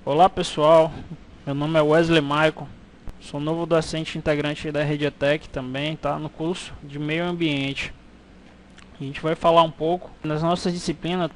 Olá pessoal, meu nome é Wesley Maicon, sou novo docente integrante da Rede ETEC também, tá? No curso de Meio Ambiente. A gente vai falar um pouco nas nossas disciplinas,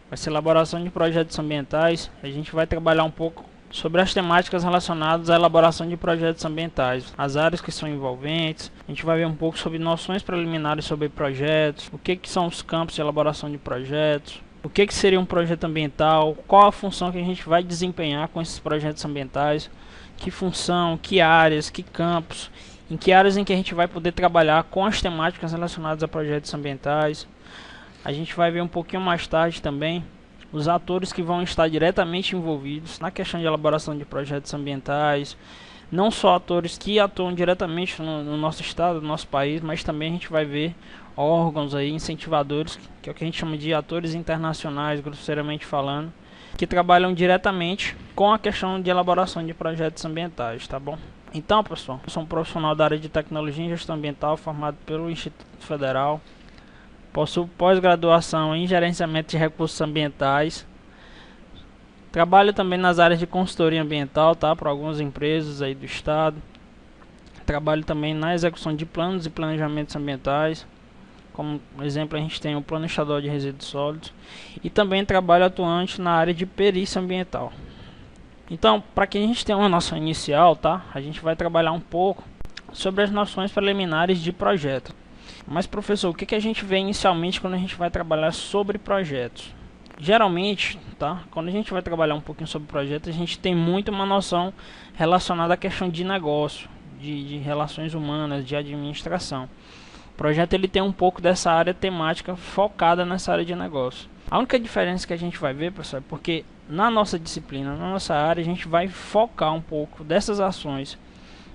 vai ser elaboração de projetos ambientais. A gente vai trabalhar um pouco sobre as temáticas relacionadas à elaboração de projetos ambientais, as áreas que são envolventes. A gente vai ver um pouco sobre noções preliminares sobre projetos, o que são os campos de elaboração de projetos, o que seria um projeto ambiental, qual a função que a gente vai desempenhar com esses projetos ambientais, que função, que áreas, que campos, em que áreas em que a gente vai poder trabalhar com as temáticas relacionadas a projetos ambientais. A gente vai ver um pouquinho mais tarde também os atores que vão estar diretamente envolvidos na questão de elaboração de projetos ambientais, não só atores que atuam diretamente no nosso estado, no nosso país, mas também a gente vai ver órgãos aí, incentivadores, que é o que a gente chama de atores internacionais, grosseiramente falando, que trabalham diretamente com a questão de elaboração de projetos ambientais, tá bom? Então, pessoal, eu sou um profissional da área de tecnologia em gestão ambiental, formado pelo Instituto Federal. Possuo pós-graduação em gerenciamento de recursos ambientais. Trabalho também nas áreas de consultoria ambiental, tá? Para algumas empresas aí do estado. Trabalho também na execução de planos e planejamentos ambientais. Como exemplo, a gente tem o Plano Estadual de Resíduos Sólidos. E também trabalho atuante na área de perícia ambiental. Então, para que a gente tenha uma noção inicial, tá? A gente vai trabalhar um pouco sobre as noções preliminares de projeto. Mas professor, o que a gente vê inicialmente quando a gente vai trabalhar sobre projetos? Geralmente, tá? Quando a gente vai trabalhar um pouquinho sobre projetos, a gente tem muito uma noção relacionada à questão de negócio, de relações humanas, de administração. O projeto ele tem um pouco dessa área temática focada nessa área de negócio. A única diferença que a gente vai ver, pessoal, é porque na nossa disciplina, na nossa área, a gente vai focar um pouco dessas ações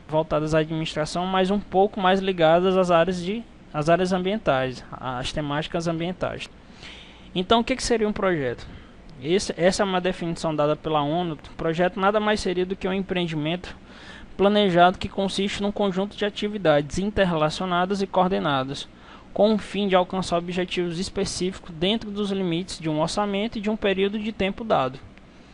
voltadas à administração, mas um pouco mais ligadas às áreas ambientais, as temáticas ambientais. Então, o que seria um projeto? Essa é uma definição dada pela ONU. Projeto nada mais seria do que um empreendimento planejado que consiste num conjunto de atividades interrelacionadas e coordenadas, com o fim de alcançar objetivos específicos dentro dos limites de um orçamento e de um período de tempo dado.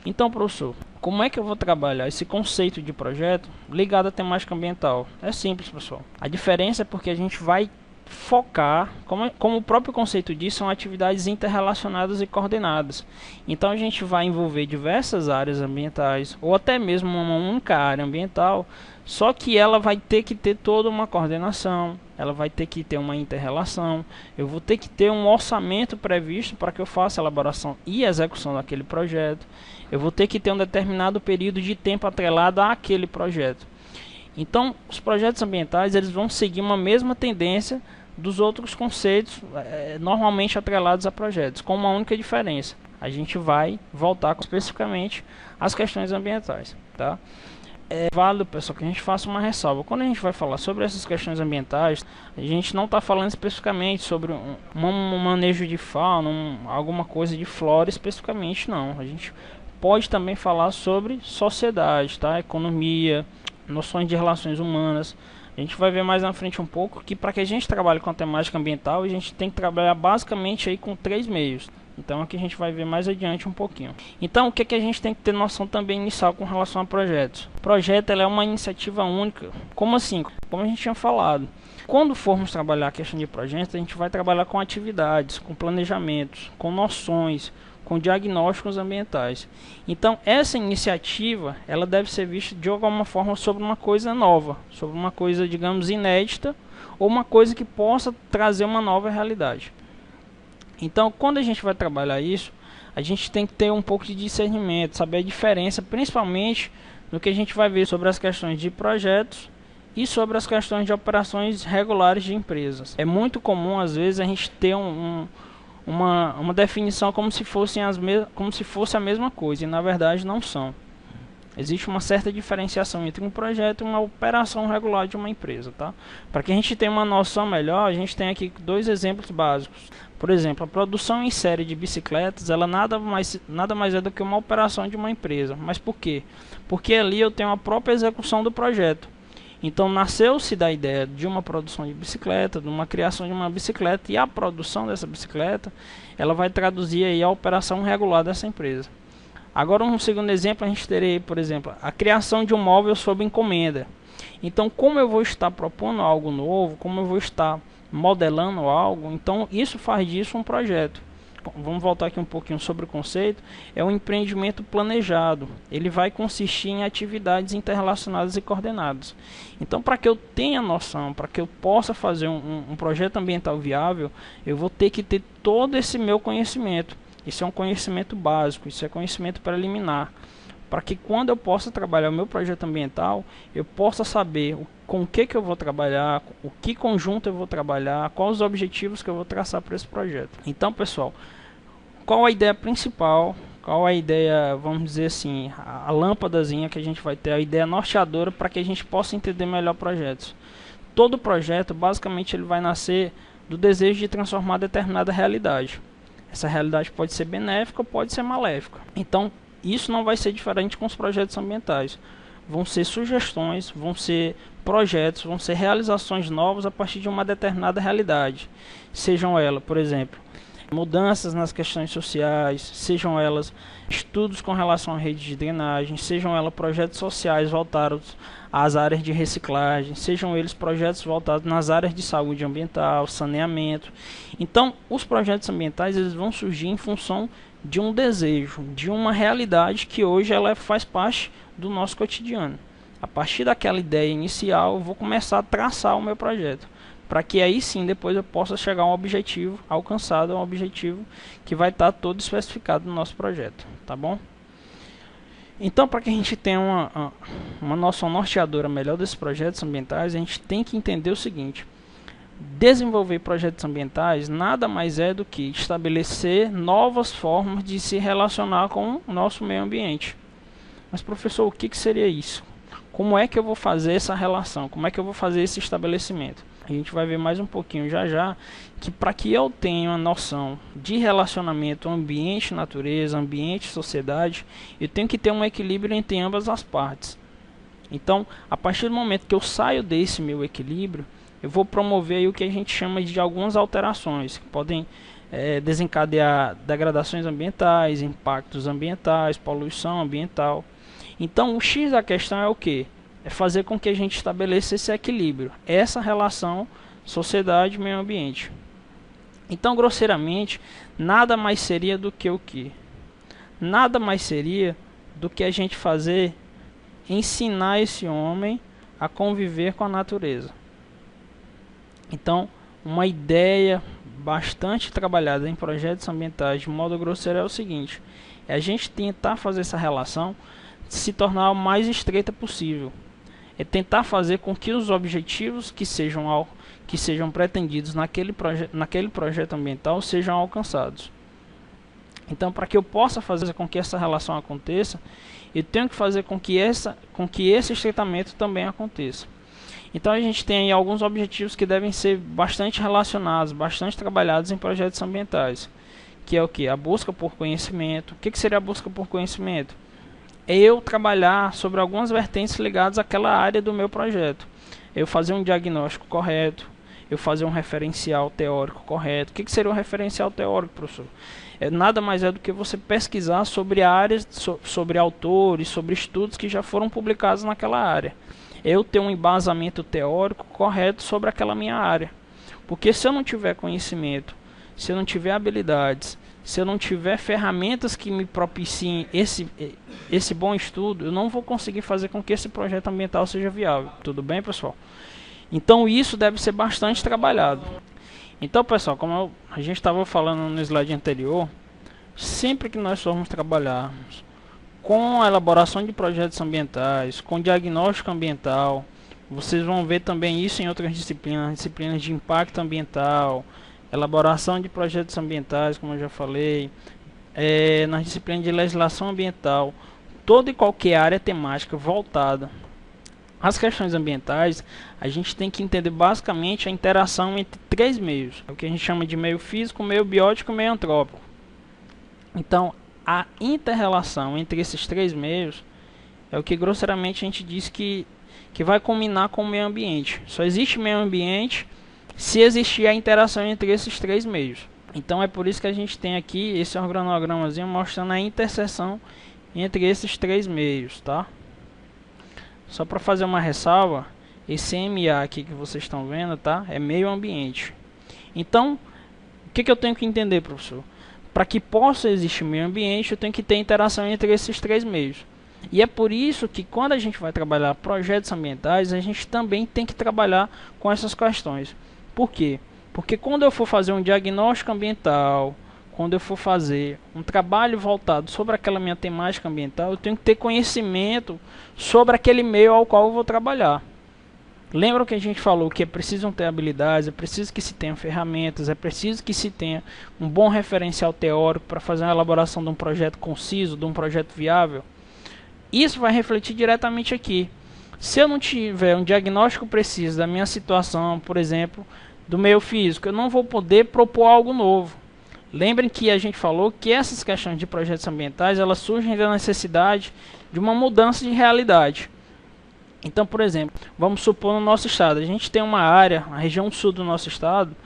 Então, professor, como é que eu vou trabalhar esse conceito de projeto ligado à temática ambiental? É simples, pessoal. A diferença é porque a gente vai focar, como o próprio conceito diz, são atividades interrelacionadas e coordenadas. Então a gente vai envolver diversas áreas ambientais, ou até mesmo uma única área ambiental, só que ela vai ter que ter toda uma coordenação, ela vai ter que ter uma inter-relação, eu vou ter que ter um orçamento previsto para que eu faça a elaboração e execução daquele projeto, eu vou ter que ter um determinado período de tempo atrelado àquele projeto. Então, os projetos ambientais eles vão seguir uma mesma tendência dos outros conceitos normalmente atrelados a projetos, com uma única diferença. A gente vai voltar especificamente às questões ambientais, tá? É válido, pessoal, que a gente faça uma ressalva. Quando a gente vai falar sobre essas questões ambientais, a gente não está falando especificamente sobre um manejo de fauna, alguma coisa de flora especificamente, não. A gente pode também falar sobre sociedade, tá? Economia, noções de relações humanas. A gente vai ver mais na frente um pouco que para que a gente trabalhe com a temática ambiental, a gente tem que trabalhar basicamente aí com 3 meios. Então aqui a gente vai ver mais adiante um pouquinho. Então o que a gente tem que ter noção também inicial com relação a projetos? Projeto ela é uma iniciativa única. Como assim? Como a gente tinha falado. Quando formos trabalhar a questão de projetos, a gente vai trabalhar com atividades, com planejamentos, com noções, com diagnósticos ambientais. Então essa iniciativa ela deve ser vista de alguma forma sobre uma coisa nova, sobre uma coisa, digamos, inédita, ou uma coisa que possa trazer uma nova realidade. Então quando a gente vai trabalhar isso, a gente tem que ter um pouco de discernimento, saber a diferença, principalmente no que a gente vai ver sobre as questões de projetos e sobre as questões de operações regulares de empresas. É muito comum às vezes a gente ter uma definição como se fosse a mesma coisa, e na verdade não são. Existe uma certa diferenciação entre um projeto e uma operação regular de uma empresa, tá? Para que a gente tenha uma noção melhor, a gente tem aqui 2 exemplos básicos. Por exemplo, a produção em série de bicicletas, ela nada mais é do que uma operação de uma empresa. Mas por quê? Porque ali eu tenho a própria execução do projeto. Então nasceu-se da ideia de uma produção de bicicleta, de uma criação de uma bicicleta, e a produção dessa bicicleta, ela vai traduzir aí a operação regular dessa empresa. Agora um segundo exemplo, a gente teria, por exemplo, a criação de um móvel sob encomenda. Então como eu vou estar propondo algo novo, como eu vou estar modelando algo, então isso faz disso um projeto. Vamos voltar aqui um pouquinho sobre o conceito. É um empreendimento planejado. Ele vai consistir em atividades interrelacionadas e coordenadas. Então, para que eu tenha noção, para que eu possa fazer um projeto ambiental viável, eu vou ter que ter todo esse meu conhecimento. Isso é um conhecimento básico, isso é conhecimento preliminar. Para que quando eu possa trabalhar o meu projeto ambiental, eu possa saber com o que eu vou trabalhar, o que conjunto eu vou trabalhar, quais os objetivos que eu vou traçar para esse projeto. Então, pessoal, qual a ideia principal, qual a ideia, vamos dizer assim, a lâmpadazinha que a gente vai ter, a ideia norteadora para que a gente possa entender melhor projetos. Todo projeto, basicamente, ele vai nascer do desejo de transformar determinada realidade. Essa realidade pode ser benéfica ou pode ser maléfica. Então, isso não vai ser diferente com os projetos ambientais. Vão ser sugestões, vão ser projetos, vão ser realizações novas a partir de uma determinada realidade. Sejam elas, por exemplo, mudanças nas questões sociais, sejam elas estudos com relação à rede de drenagem, sejam elas projetos sociais voltados às áreas de reciclagem, sejam eles projetos voltados nas áreas de saúde ambiental, saneamento. Então, os projetos ambientais eles vão surgir em função de um desejo, de uma realidade que hoje ela faz parte do nosso cotidiano. A partir daquela ideia inicial, eu vou começar a traçar o meu projeto, para que aí sim depois eu possa chegar a um objetivo alcançado, um objetivo que vai estar todo especificado no nosso projeto, tá bom? Então, para que a gente tenha uma noção norteadora melhor desses projetos ambientais, a gente tem que entender o seguinte: desenvolver projetos ambientais nada mais é do que estabelecer novas formas de se relacionar com o nosso meio ambiente. Mas professor, o que seria isso? Como é que eu vou fazer essa relação? Como é que eu vou fazer esse estabelecimento? A gente vai ver mais um pouquinho já que para que eu tenha uma noção de relacionamento ambiente-natureza, ambiente-sociedade, eu tenho que ter um equilíbrio entre ambas as partes. Então, a partir do momento que eu saio desse meu equilíbrio, eu vou promover aí o que a gente chama de algumas alterações, que podem desencadear degradações ambientais, impactos ambientais, poluição ambiental. Então, o X da questão é o quê? É fazer com que a gente estabeleça esse equilíbrio, essa relação sociedade e meio ambiente. Então, grosseiramente, nada mais seria do que o quê? Nada mais seria do que a gente ensinar esse homem a conviver com a natureza. Então, uma ideia bastante trabalhada em projetos ambientais de modo grosseiro é o seguinte: é a gente tentar fazer essa relação se tornar o mais estreita possível. É tentar fazer com que os objetivos que sejam pretendidos naquele projeto ambiental sejam alcançados. Então, para que eu possa fazer com que essa relação aconteça, eu tenho que fazer com que esse estreitamento também aconteça. Então a gente tem aí alguns objetivos que devem ser bastante relacionados, bastante trabalhados em projetos ambientais, que é o que? A busca por conhecimento. O que seria a busca por conhecimento? É eu trabalhar sobre algumas vertentes ligadas àquela área do meu projeto. Eu fazer um diagnóstico correto, eu fazer um referencial teórico correto. O que seria um referencial teórico, professor? Nada mais é do que você pesquisar sobre áreas, sobre autores, sobre estudos que já foram publicados naquela área. Eu ter um embasamento teórico correto sobre aquela minha área. Porque se eu não tiver conhecimento, se eu não tiver habilidades, se eu não tiver ferramentas que me propiciem esse bom estudo, eu não vou conseguir fazer com que esse projeto ambiental seja viável. Tudo bem, pessoal? Então isso deve ser bastante trabalhado. Então, pessoal, como a gente estava falando no slide anterior, sempre que nós formos trabalhar com a elaboração de projetos ambientais, com diagnóstico ambiental, vocês vão ver também isso em outras disciplinas de impacto ambiental, elaboração de projetos ambientais, como eu já falei, nas disciplinas de legislação ambiental, toda e qualquer área temática voltada às questões ambientais, a gente tem que entender basicamente a interação entre três meios, o que a gente chama de meio físico, meio biótico e meio antrópico. Então, a inter-relação entre esses três meios é o que grosseiramente a gente diz que que vai combinar com o meio ambiente. Só existe meio ambiente se existir a interação entre esses três meios. Então é por isso que a gente tem aqui esse organogramazinho mostrando a interseção entre esses três meios, tá? Só para fazer uma ressalva, esse MA aqui que vocês estão vendo, tá? É meio ambiente. Então, o que eu tenho que entender, professor? Para que possa existir meio ambiente, eu tenho que ter interação entre esses três meios. E é por isso que quando a gente vai trabalhar projetos ambientais, a gente também tem que trabalhar com essas questões. Por quê? Porque quando eu for fazer um diagnóstico ambiental, quando eu for fazer um trabalho voltado sobre aquela minha temática ambiental, eu tenho que ter conhecimento sobre aquele meio ao qual eu vou trabalhar. Lembra que a gente falou que é preciso ter habilidades, é preciso que se tenha ferramentas, é preciso que se tenha um bom referencial teórico para fazer a elaboração de um projeto conciso, de um projeto viável? Isso vai refletir diretamente aqui. Se eu não tiver um diagnóstico preciso da minha situação, por exemplo, do meio físico, eu não vou poder propor algo novo. Lembrem que a gente falou que essas questões de projetos ambientais, elas surgem da necessidade de uma mudança de realidade. Então, por exemplo, vamos supor no nosso estado, a gente tem uma área, a região sul do nosso estado,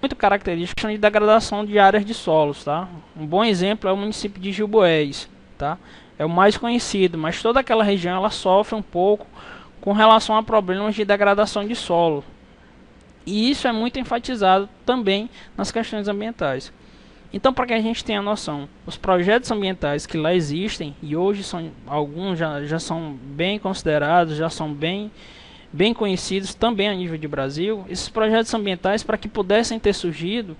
muito característica de degradação de áreas de solos, tá? Um bom exemplo é o município de Gilboés, tá? É o mais conhecido, mas toda aquela região ela sofre um pouco com relação a problemas de degradação de solo. E isso é muito enfatizado também nas questões ambientais. Então, para que a gente tenha noção, os projetos ambientais que lá existem, e hoje alguns já são bem considerados, já são bem conhecidos também a nível de Brasil, esses projetos ambientais, para que pudessem ter surgido,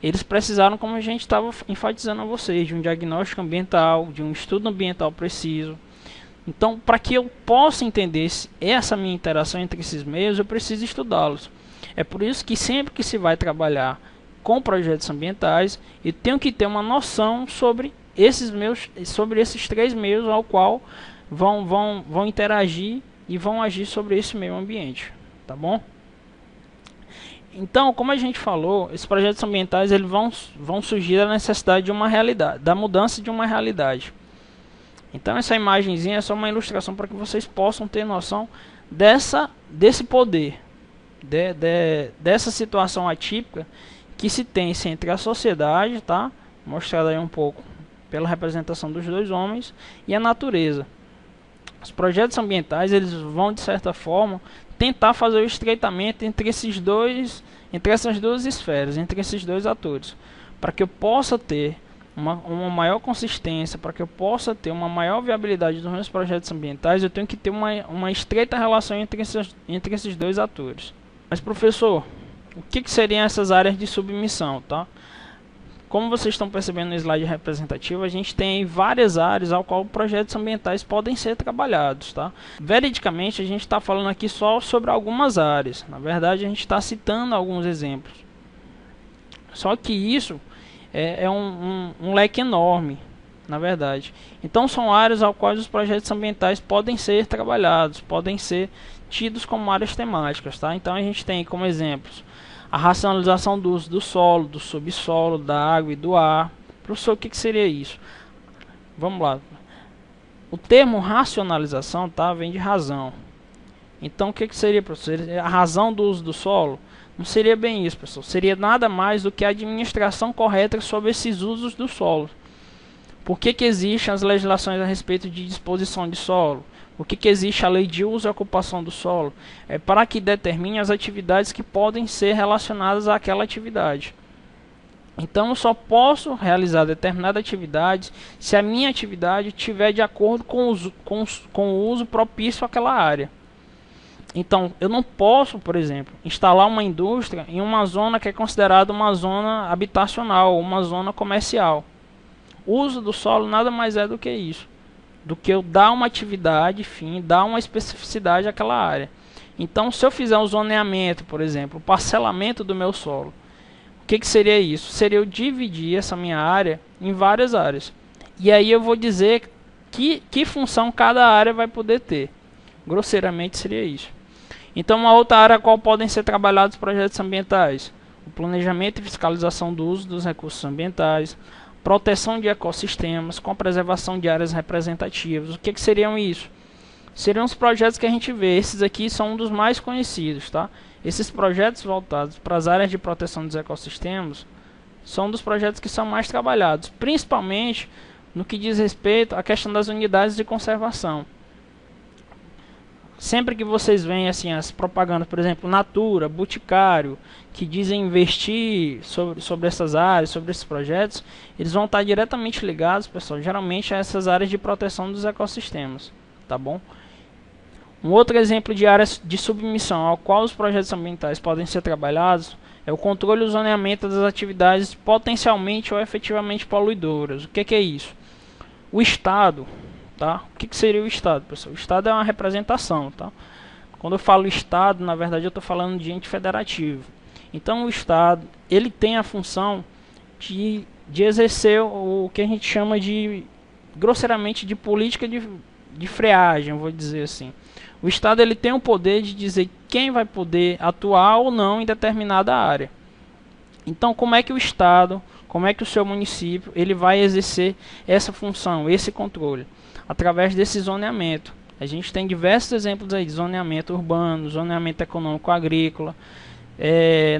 eles precisaram, como a gente estava enfatizando a vocês, de um diagnóstico ambiental, de um estudo ambiental preciso. Então, para que eu possa entender essa minha interação entre esses meios, eu preciso estudá-los. É por isso que sempre que se vai trabalhar com projetos ambientais, eu tenho que ter uma noção sobre esses três meios ao qual vão interagir e vão agir sobre esse meio ambiente, tá bom? Então, como a gente falou, esses projetos ambientais eles vão surgir da necessidade de uma realidade, da mudança de uma realidade. Então, essa imagenzinha é só uma ilustração para que vocês possam ter noção desse poder, dessa situação atípica que se tem entre a sociedade, tá? Mostrada aí um pouco pela representação dos dois homens, e a natureza. Os projetos ambientais eles vão, de certa forma, tentar fazer o estreitamento entre essas duas esferas, entre esses dois atores, para que eu possa ter uma maior consistência, para que eu possa ter uma maior viabilidade dos meus projetos ambientais, eu tenho que ter uma estreita relação entre esses dois atores. Mas, professor, o que seriam essas áreas de submissão, tá? Como vocês estão percebendo no slide representativo, a gente tem várias áreas ao qual projetos ambientais podem ser trabalhados, tá? Veridicamente, a gente está falando aqui só sobre algumas áreas. Na verdade, a gente está citando alguns exemplos. Só que isso é um leque enorme, na verdade. Então, são áreas ao quais os projetos ambientais podem ser trabalhados, podem ser tidos como áreas temáticas, tá? Então, a gente tem como exemplos a racionalização do uso do solo, do subsolo, da água e do ar. Professor, o que seria isso? Vamos lá. O termo racionalização, tá, vem de razão. Então, o que seria, professor? A razão do uso do solo? Não seria bem isso, professor. Seria nada mais do que a administração correta sobre esses usos do solo. Por que existem as legislações a respeito de disposição de solo? O que existe a lei de uso e ocupação do solo? É para que determine as atividades que podem ser relacionadas àquela atividade. Então eu só posso realizar determinada atividade se a minha atividade estiver de acordo com o uso propício àquela área. Então eu não posso, por exemplo, instalar uma indústria em uma zona que é considerada uma zona habitacional, uma zona comercial. O uso do solo nada mais é do que isso, do que eu dar uma atividade, enfim, dar uma especificidade àquela área. Então, se eu fizer um zoneamento, por exemplo, o parcelamento do meu solo, o que seria isso? Seria eu dividir essa minha área em várias áreas. E aí eu vou dizer que função cada área vai poder ter. Grosseiramente seria isso. Então, uma outra área a qual podem ser trabalhados projetos ambientais: o planejamento e fiscalização do uso dos recursos ambientais, proteção de ecossistemas, com a preservação de áreas representativas. O que seriam isso? seriam os projetos que a gente vê. Esses aqui são um dos mais conhecidos, tá? Esses projetos voltados para as áreas de proteção dos ecossistemas são um dos projetos que são mais trabalhados, principalmente no que diz respeito à questão das unidades de conservação. Sempre que vocês veem assim as propagandas, por exemplo, Natura, Boticário, que dizem investir sobre essas áreas, sobre esses projetos, eles vão estar diretamente ligados, pessoal, geralmente a essas áreas de proteção dos ecossistemas, tá bom? Um outro exemplo de áreas de submissão ao qual os projetos ambientais podem ser trabalhados é o controle e o zoneamento das atividades potencialmente ou efetivamente poluidoras. O que é isso? O Estado, tá? O que seria o Estado, pessoal? O Estado é uma representação, tá? Quando eu falo Estado, na verdade eu estou falando de ente federativo. Então o Estado, ele tem a função de exercer o que a gente chama de, grosseiramente, de política de freagem, vou dizer assim. O Estado, ele tem o poder de dizer quem vai poder atuar ou não em determinada área. Então, como é que o Estado, como é que o seu município, ele vai exercer essa função, esse controle? Através desse zoneamento. A gente tem diversos exemplos aí de zoneamento urbano, zoneamento econômico agrícola.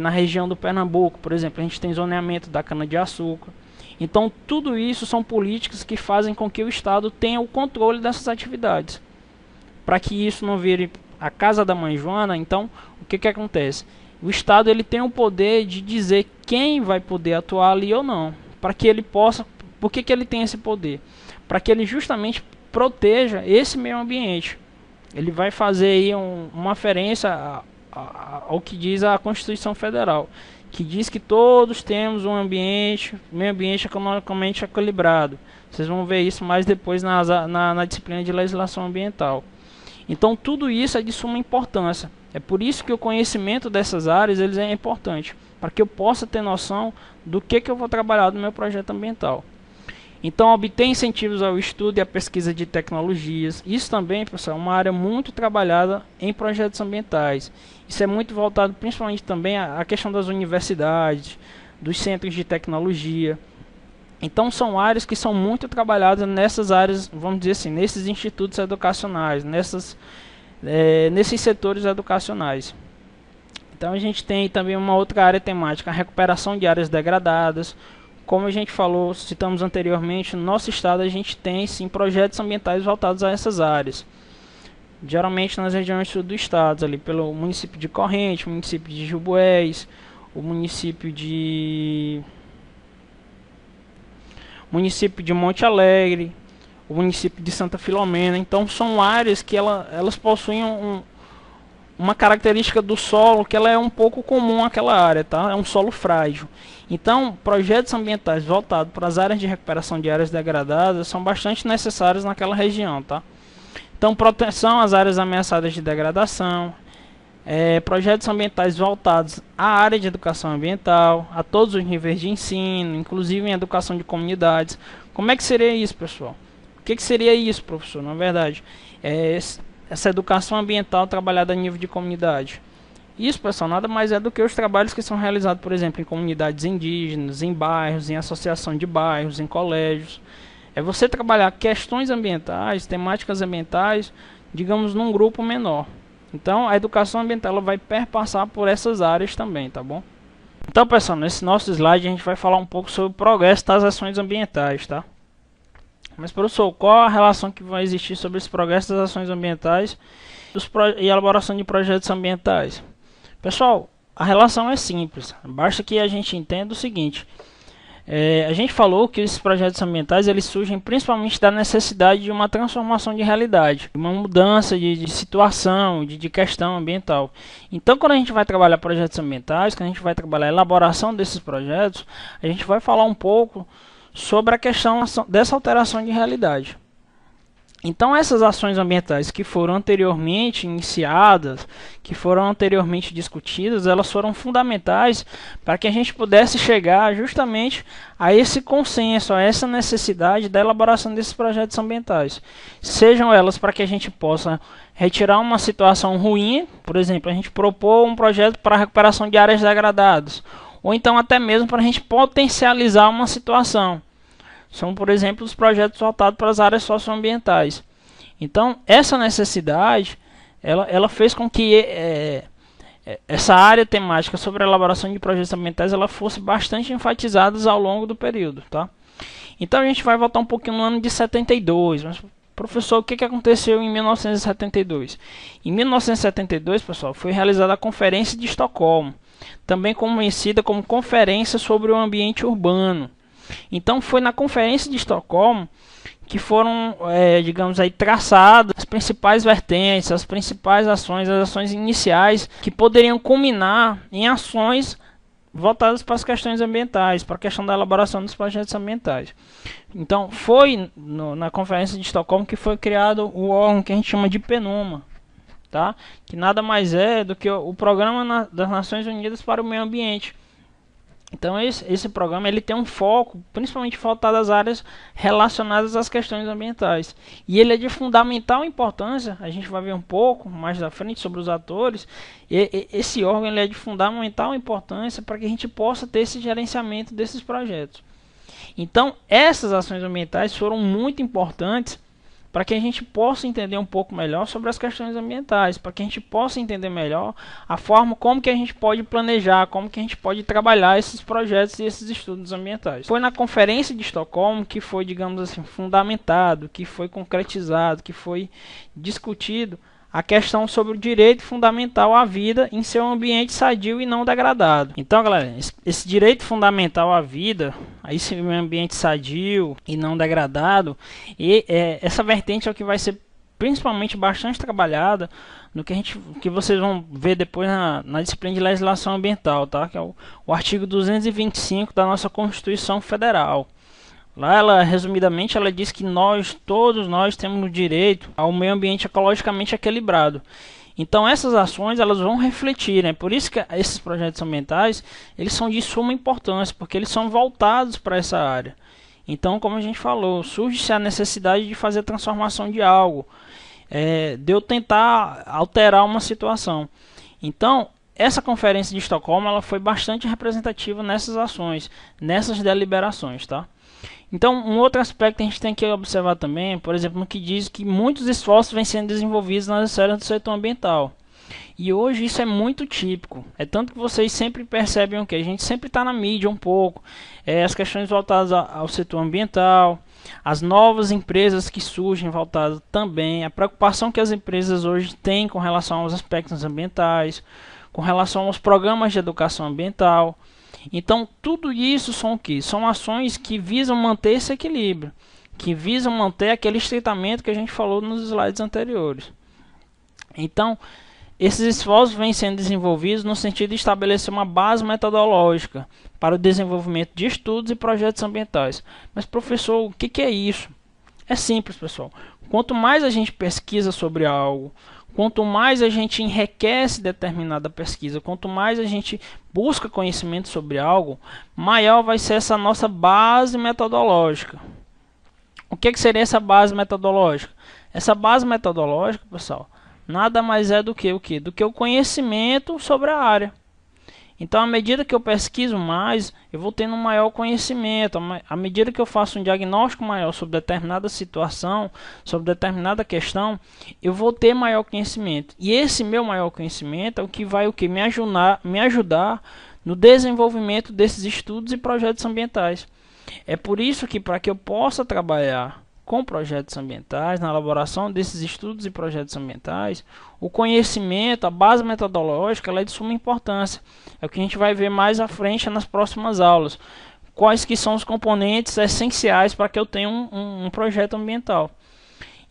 Na região do Pernambuco, por exemplo, a gente tem zoneamento da cana-de-açúcar. Então, tudo isso são políticas que fazem com que o Estado tenha o controle dessas atividades. Para que isso não vire a casa da mãe Joana, então, o que acontece? O Estado, ele tem o poder de dizer quem vai poder atuar ali ou não. Para que ele possa... Por que ele tem esse poder? Para que ele justamente proteja esse meio ambiente. Ele vai fazer aí uma referência ao que diz a Constituição Federal, que diz que todos temos um meio ambiente economicamente equilibrado. Vocês vão ver isso mais depois na disciplina de legislação ambiental. Então tudo isso é de suma importância. É por isso que o conhecimento dessas áreas é importante, para que eu possa ter noção do que eu vou trabalhar no meu projeto ambiental. Então, obter incentivos ao estudo e à pesquisa de tecnologias. Isso também, pessoal, é uma área muito trabalhada em projetos ambientais. Isso é muito voltado principalmente também à questão das universidades, dos centros de tecnologia. Então, são áreas que são muito trabalhadas nessas áreas, vamos dizer assim, nesses institutos educacionais, nesses setores educacionais. Então, a gente tem também uma outra área temática, a recuperação de áreas degradadas. Como a gente falou, citamos anteriormente, no nosso estado a gente tem sim projetos ambientais voltados a essas áreas. Geralmente nas regiões sul do estado, ali pelo município de Corrente, município de Juboés, o município de Monte Alegre, o município de Santa Filomena. Então são áreas que elas possuem uma característica do solo que ela é um pouco comum àquela área, tá? É um solo frágil. Então, projetos ambientais voltados para as áreas de recuperação de áreas degradadas são bastante necessários naquela região, tá? Então, proteção às áreas ameaçadas de degradação, projetos ambientais voltados à área de educação ambiental, a todos os níveis de ensino, inclusive em educação de comunidades. Como é que seria isso, pessoal? O que seria isso, professor? Na verdade, essa educação ambiental trabalhada a nível de comunidade. Isso, pessoal, nada mais é do que os trabalhos que são realizados, por exemplo, em comunidades indígenas, em bairros, em associação de bairros, em colégios. É você trabalhar questões ambientais, temáticas ambientais, digamos, num grupo menor. Então, a educação ambiental ela vai perpassar por essas áreas também, tá bom? Então, pessoal, nesse nosso slide a gente vai falar um pouco sobre o progresso das ações ambientais, tá? Mas, professor, qual a relação que vai existir sobre esse progresso das ações ambientais e a elaboração de projetos ambientais? Pessoal, a relação é simples. Basta que a gente entenda o seguinte. A gente falou que esses projetos ambientais eles surgem principalmente da necessidade de uma transformação de realidade, uma mudança de situação, de questão ambiental. Então, quando a gente vai trabalhar projetos ambientais, quando a gente vai trabalhar a elaboração desses projetos, a gente vai falar um pouco sobre a questão dessa alteração de realidade. Então essas ações ambientais que foram anteriormente iniciadas, que foram anteriormente discutidas, elas foram fundamentais para que a gente pudesse chegar justamente a esse consenso, a essa necessidade da elaboração desses projetos ambientais. Sejam elas para que a gente possa retirar uma situação ruim, por exemplo, a gente propor um projeto para a recuperação de áreas degradadas, ou então até mesmo para a gente potencializar uma situação. São, por exemplo, os projetos voltados para as áreas socioambientais. Então, essa necessidade, ela fez com que essa área temática sobre a elaboração de projetos ambientais ela fosse bastante enfatizada ao longo do período, tá? Então a gente vai voltar um pouquinho no ano de 72, mas professor, o que aconteceu em 1972? Em 1972, pessoal, foi realizada a Conferência de Estocolmo, também conhecida como Conferência sobre o Ambiente Urbano. Então foi na Conferência de Estocolmo que foram, digamos aí, traçadas as principais vertentes, as principais ações, as ações iniciais que poderiam culminar em ações voltadas para as questões ambientais, para a questão da elaboração dos projetos ambientais. Então foi na Conferência de Estocolmo que foi criado o órgão que a gente chama de PNUMA, tá? Que nada mais é do que o Programa das Nações Unidas para o Meio Ambiente. Então esse programa ele tem um foco principalmente voltado às áreas relacionadas às questões ambientais. E ele é de fundamental importância, a gente vai ver um pouco mais à frente sobre os atores, esse órgão ele é de fundamental importância para que a gente possa ter esse gerenciamento desses projetos. Então essas ações ambientais foram muito importantes para que a gente possa entender um pouco melhor sobre as questões ambientais, para que a gente possa entender melhor a forma como que a gente pode planejar, como que a gente pode trabalhar esses projetos e esses estudos ambientais. Foi na Conferência de Estocolmo que foi, digamos assim, fundamentado, que foi concretizado, que foi discutido a questão sobre o direito fundamental à vida em seu ambiente sadio e não degradado. Então, galera, esse direito fundamental à vida, a esse ambiente sadio e não degradado, essa vertente é o que vai ser principalmente bastante trabalhada no que vocês vão ver depois na disciplina de legislação ambiental, tá? Que é o artigo 225 da nossa Constituição Federal. Lá, resumidamente, ela diz que todos nós temos o direito ao meio ambiente ecologicamente equilibrado. Então, essas ações elas vão refletir, né? Por isso que esses projetos ambientais eles são de suma importância, porque eles são voltados para essa área. Então, como a gente falou, surge-se a necessidade de fazer a transformação de algo, de eu tentar alterar uma situação. Então, essa Conferência de Estocolmo ela foi bastante representativa nessas ações, nessas deliberações, tá? Então, um outro aspecto que a gente tem que observar também, por exemplo, no que diz que muitos esforços vêm sendo desenvolvidos nas esferas do setor ambiental. E hoje isso é muito típico. É tanto que vocês sempre percebem o que? A gente sempre está na mídia um pouco. As questões voltadas ao setor ambiental, as novas empresas que surgem voltadas também, a preocupação que as empresas hoje têm com relação aos aspectos ambientais, com relação aos programas de educação ambiental. Então, tudo isso são o que? São ações que visam manter esse equilíbrio, que visam manter aquele estreitamento que a gente falou nos slides anteriores. Então, esses esforços vêm sendo desenvolvidos no sentido de estabelecer uma base metodológica para o desenvolvimento de estudos e projetos ambientais. Mas, professor, o que é isso? É simples, pessoal. Quanto mais a gente pesquisa sobre algo, quanto mais a gente enriquece determinada pesquisa, quanto mais a gente busca conhecimento sobre algo, maior vai ser essa nossa base metodológica. O que seria essa base metodológica? Essa base metodológica, pessoal, nada mais é do que o quê? Do que o conhecimento sobre a área. Então, à medida que eu pesquiso mais, eu vou tendo um maior conhecimento. À medida que eu faço um diagnóstico maior sobre determinada situação, sobre determinada questão, eu vou ter maior conhecimento. E esse meu maior conhecimento é o que vai me ajudar no desenvolvimento desses estudos e projetos ambientais. É por isso que, para que eu possa trabalhar com projetos ambientais, na elaboração desses estudos e projetos ambientais, o conhecimento, a base metodológica, ela é de suma importância. É o que a gente vai ver mais à frente nas próximas aulas. Quais que são os componentes essenciais para que eu tenha um projeto ambiental.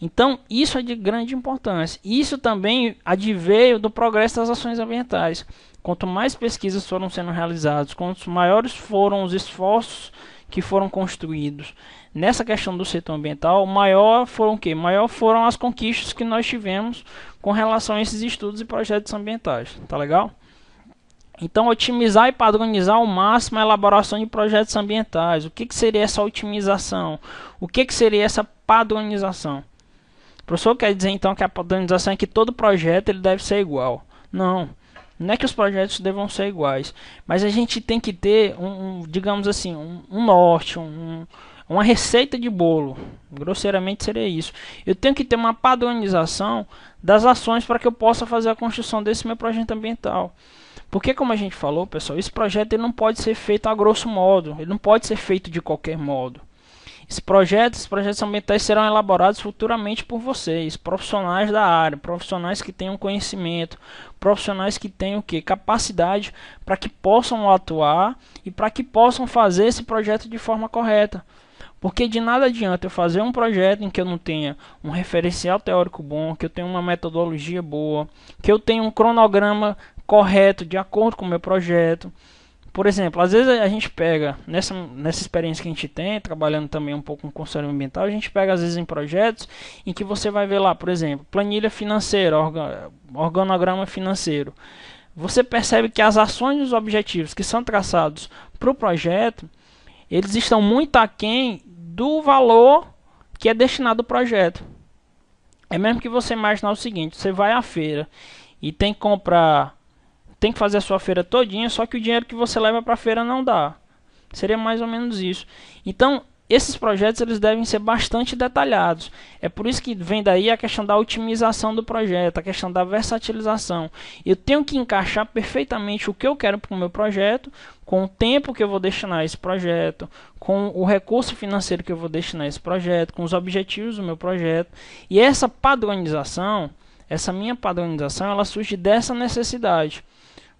Então, isso é de grande importância. Isso também adveio do progresso das ações ambientais. Quanto mais pesquisas foram sendo realizadas, quanto maiores foram os esforços que foram construídos nessa questão do setor ambiental, maior foram o quê? Maior foram as conquistas que nós tivemos com relação a esses estudos e projetos ambientais. Tá legal? Então, otimizar e padronizar ao máximo a elaboração de projetos ambientais. O que seria essa otimização? O que seria essa padronização? O professor quer dizer então que a padronização é que todo projeto ele deve ser igual. Não. Não é que os projetos devam ser iguais, mas a gente tem que ter digamos assim, um norte, uma receita de bolo. Grosseiramente seria isso. Eu tenho que ter uma padronização das ações para que eu possa fazer a construção desse meu projeto ambiental. Porque, como a gente falou, pessoal, esse projeto ele não pode ser feito a grosso modo, ele não pode ser feito de qualquer modo. Esses projetos ambientais serão elaborados futuramente por vocês, profissionais da área, profissionais que tenham conhecimento, profissionais que tenham capacidade para que possam atuar e para que possam fazer esse projeto de forma correta. Porque de nada adianta eu fazer um projeto em que eu não tenha um referencial teórico bom, que eu tenha uma metodologia boa, que eu tenha um cronograma correto de acordo com o meu projeto. Por exemplo, às vezes a gente pega, nessa experiência que a gente tem, trabalhando também um pouco com conselho ambiental, a gente pega às vezes em projetos em que você vai ver lá, por exemplo, planilha financeira, organograma financeiro. Você percebe que as ações e os objetivos que são traçados para o projeto, eles estão muito aquém do valor que é destinado ao projeto. É mesmo que você imaginar o seguinte, você vai à feira e tem que comprar... Tem que fazer a sua feira todinha, só que o dinheiro que você leva para a feira não dá. Seria mais ou menos isso. Então, esses projetos eles devem ser bastante detalhados. É por isso que vem daí a questão da otimização do projeto, a questão da versatilização. Eu tenho que encaixar perfeitamente o que eu quero para o meu projeto, com o tempo que eu vou destinar a esse projeto, com o recurso financeiro que eu vou destinar a esse projeto, com os objetivos do meu projeto. E essa padronização, essa minha padronização, ela surge dessa necessidade.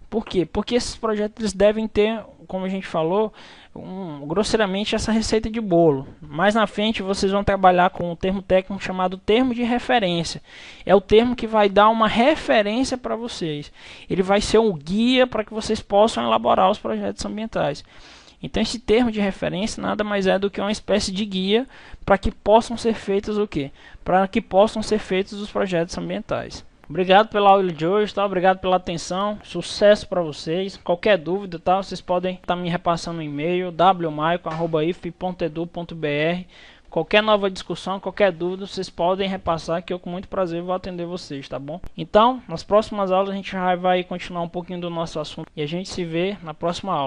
Por quê? Porque esses projetos eles devem ter, como a gente falou, grosseiramente essa receita de bolo. Mais na frente vocês vão trabalhar com um termo técnico chamado termo de referência. É o termo que vai dar uma referência para vocês. Ele vai ser um guia para que vocês possam elaborar os projetos ambientais. Então esse termo de referência nada mais é do que uma espécie de guia para que possam ser feitos o quê? Para que possam ser feitos os projetos ambientais. Obrigado pela aula de hoje, tá? Obrigado pela atenção, sucesso para vocês. Qualquer dúvida, tá? Vocês podem estar me repassando um e-mail wmaico@if.edu.br. Qualquer nova discussão, qualquer dúvida, vocês podem repassar que eu com muito prazer vou atender vocês, tá bom? Então, nas próximas aulas a gente vai continuar um pouquinho do nosso assunto e a gente se vê na próxima aula.